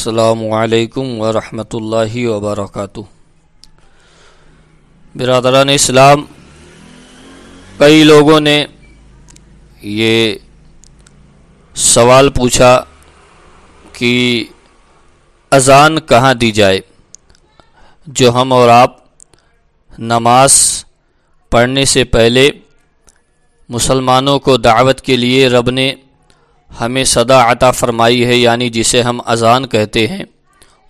السلام علیکم ورحمۃ اللہ وبرکاتہ۔ برادران اسلام، کئی لوگوں نے یہ سوال پوچھا کہ اذان کہاں دی جائے۔ جو ہم اور آپ نماز پڑھنے سے پہلے مسلمانوں کو دعوت کے لیے رب نے ہمیں صدا عطا فرمائی ہے، یعنی جسے ہم اذان کہتے ہیں،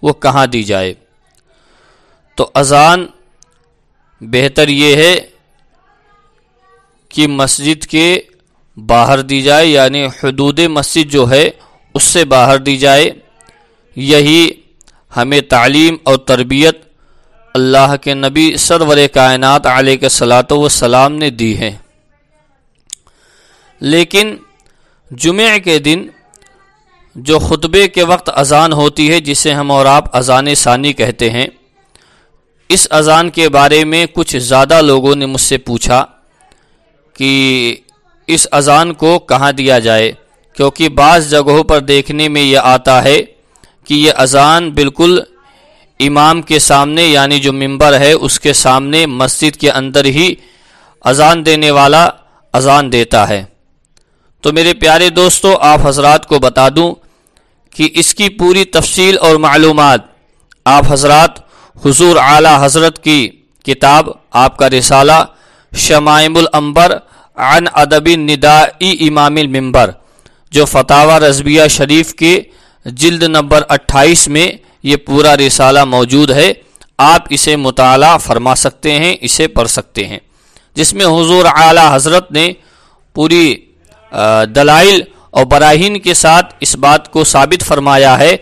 وہ کہاں دی جائے۔ تو اذان بہتر یہ ہے کہ مسجد کے باہر دی جائے، یعنی حدود مسجد جو ہے اس سے باہر دی جائے۔ یہی ہمیں تعلیم اور تربیت اللہ کے نبی سرور کائنات علیہ الصلوۃ والسلام نے دی ہے۔ لیکن جمعہ کے دن جو خطبے کے وقت اذان ہوتی ہے، جسے ہم اور آپ اذان ثانی کہتے ہیں، اس اذان کے بارے میں کچھ زیادہ لوگوں نے مجھ سے پوچھا کہ اس اذان کو کہاں دیا جائے، کیونکہ بعض جگہوں پر دیکھنے میں یہ آتا ہے کہ یہ اذان بالکل امام کے سامنے، یعنی جو منبر ہے اس کے سامنے مسجد کے اندر ہی اذان دینے والا اذان دیتا ہے۔ تو میرے پیارے دوستو، آپ حضرات کو بتا دوں کہ اس کی پوری تفصیل اور معلومات آپ حضرات حضور اعلیٰ حضرت کی کتاب، آپ کا رسالہ شمائم الانبر عن ادب النداء امام المنبر، جو فتاوی رضویہ شریف کے جلد نمبر 28 میں یہ پورا رسالہ موجود ہے۔ آپ اسے مطالعہ فرما سکتے ہیں، اسے پڑھ سکتے ہیں، جس میں حضور اعلیٰ حضرت نے پوری دلائل اور براہین کے ساتھ اس بات کو ثابت فرمایا ہے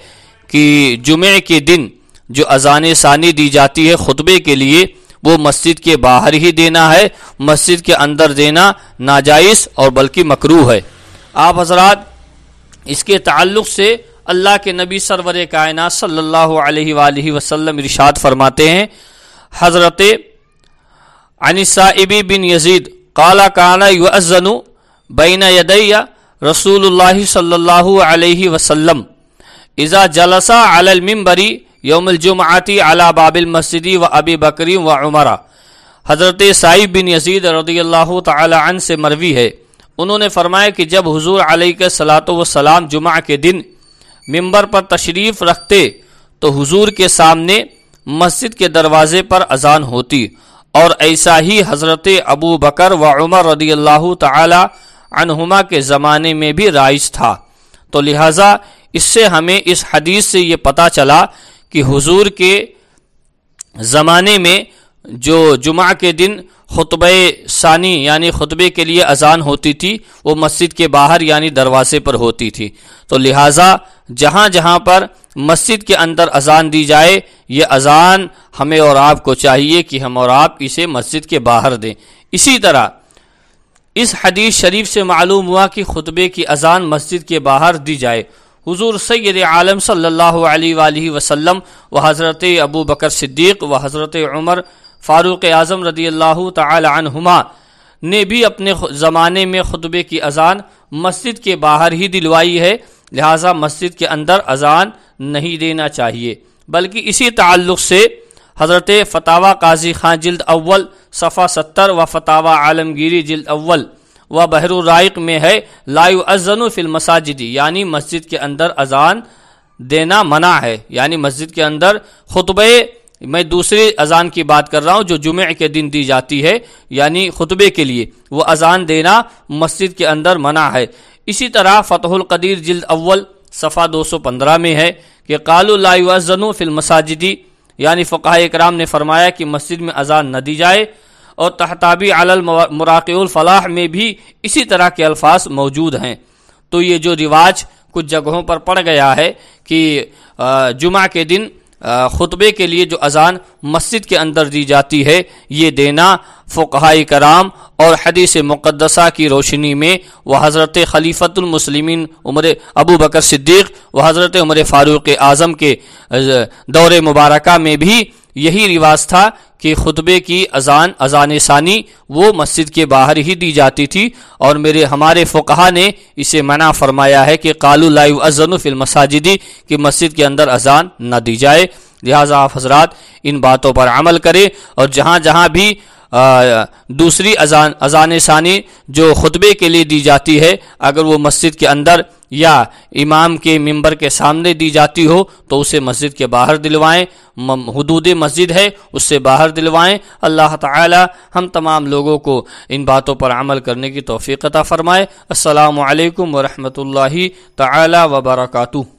کہ جمعے کے دن جو اذان ثانی دی جاتی ہے خطبے کے لیے، وہ مسجد کے باہر ہی دینا ہے، مسجد کے اندر دینا ناجائز اور بلکہ مکروہ ہے۔ آپ حضرات اس کے تعلق سے اللہ کے نبی سرور کائنات صلی اللہ علیہ وآلہ وسلم ارشاد فرماتے ہیں، حضرت عن السائب بن یزید قال کان یؤذن بین یدی رسول اللہ صلی اللہ علیہ وسلم اذا جلس علی المنبر یوم الجمعۃ علی باب المسجد و ابی بکر و عمر۔ حضرت سائب بن یزید رضی اللہ تعالی عنہ سے مروی ہے، انہوں نے فرمایا کہ جب حضور علیہ الصلوۃ والسلام جمعہ کے دن منبر پر تشریف رکھتے تو حضور کے سامنے مسجد کے دروازے پر اذان ہوتی، اور ایسا ہی حضرت ابو بکر و عمر رضی اللہ تعالی عنہما کے زمانے میں بھی رائج تھا۔ تو لہٰذا اس سے ہمیں اس حدیث سے یہ پتہ چلا کہ حضور کے زمانے میں جو جمعہ کے دن خطبہ ثانی یعنی خطبے کے لیے اذان ہوتی تھی، وہ مسجد کے باہر یعنی دروازے پر ہوتی تھی۔ تو لہٰذا جہاں جہاں پر مسجد کے اندر اذان دی جائے، یہ اذان ہمیں اور آپ کو چاہیے کہ ہم اور آپ اسے مسجد کے باہر دیں۔ اسی طرح اس حدیث شریف سے معلوم ہوا کہ خطبے کی اذان مسجد کے باہر دی جائے۔ حضور سید عالم صلی اللہ علیہ وآلہ وسلم و حضرت ابو بکر صدیق و حضرت عمر فاروق اعظم رضی اللہ تعالی عنہما نے بھی اپنے زمانے میں خطبے کی اذان مسجد کے باہر ہی دلوائی ہے، لہٰذا مسجد کے اندر اذان نہیں دینا چاہیے۔ بلکہ اسی تعلق سے حضرت فتاوی قاضی خان جلد اول صفحہ 70 و فتاوی عالمگیری جلد اول و بحر الرائق میں ہے، لا یؤذن فی المساجد، یعنی مسجد کے اندر اذان دینا منع ہے، یعنی مسجد کے اندر خطبے، میں دوسری اذان کی بات کر رہا ہوں جو جمعہ کے دن دی جاتی ہے، یعنی خطبے کے لیے وہ اذان دینا مسجد کے اندر منع ہے۔ اسی طرح فتح القدیر جلد اول صفحہ 215 میں ہے کہ قالوا لا یؤذن فی المساجد، یعنی فقہاء اکرام نے فرمایا کہ مسجد میں اذان نہ دی جائے، اور تحتابی علی المراقع الفلاح میں بھی اسی طرح کے الفاظ موجود ہیں۔ تو یہ جو رواج کچھ جگہوں پر پڑ گیا ہے کہ جمعہ کے دن خطبے کے لیے جو اذان مسجد کے اندر دی جاتی ہے، یہ دینا فقہاء کرام اور حدیث مقدسہ کی روشنی میں وہ حضرت خلیفۃ المسلمین عمر ابو بکر صدیق و حضرت عمر فاروق اعظم کے دور مبارکہ میں بھی یہی رواج تھا کہ خطبے کی اذان ثانی وہ مسجد کے باہر ہی دی جاتی تھی، اور ہمارے فقہا نے اسے منع فرمایا ہے کہ قالوا لا یؤذن فی المساجد، کہ مسجد کے اندر اذان نہ دی جائے۔ لہٰذا آپ حضرات ان باتوں پر عمل کریں، اور جہاں جہاں بھی دوسری اذان ثانی جو خطبے کے لیے دی جاتی ہے، اگر وہ مسجد کے اندر یا امام کے ممبر کے سامنے دی جاتی ہو تو اسے مسجد کے باہر دلوائیں، حدود مسجد ہے اس سے باہر دلوائیں۔ اللہ تعالی ہم تمام لوگوں کو ان باتوں پر عمل کرنے کی توفیق عطا فرمائے۔ السلام علیکم ورحمۃ اللہ تعالی وبرکاتہ۔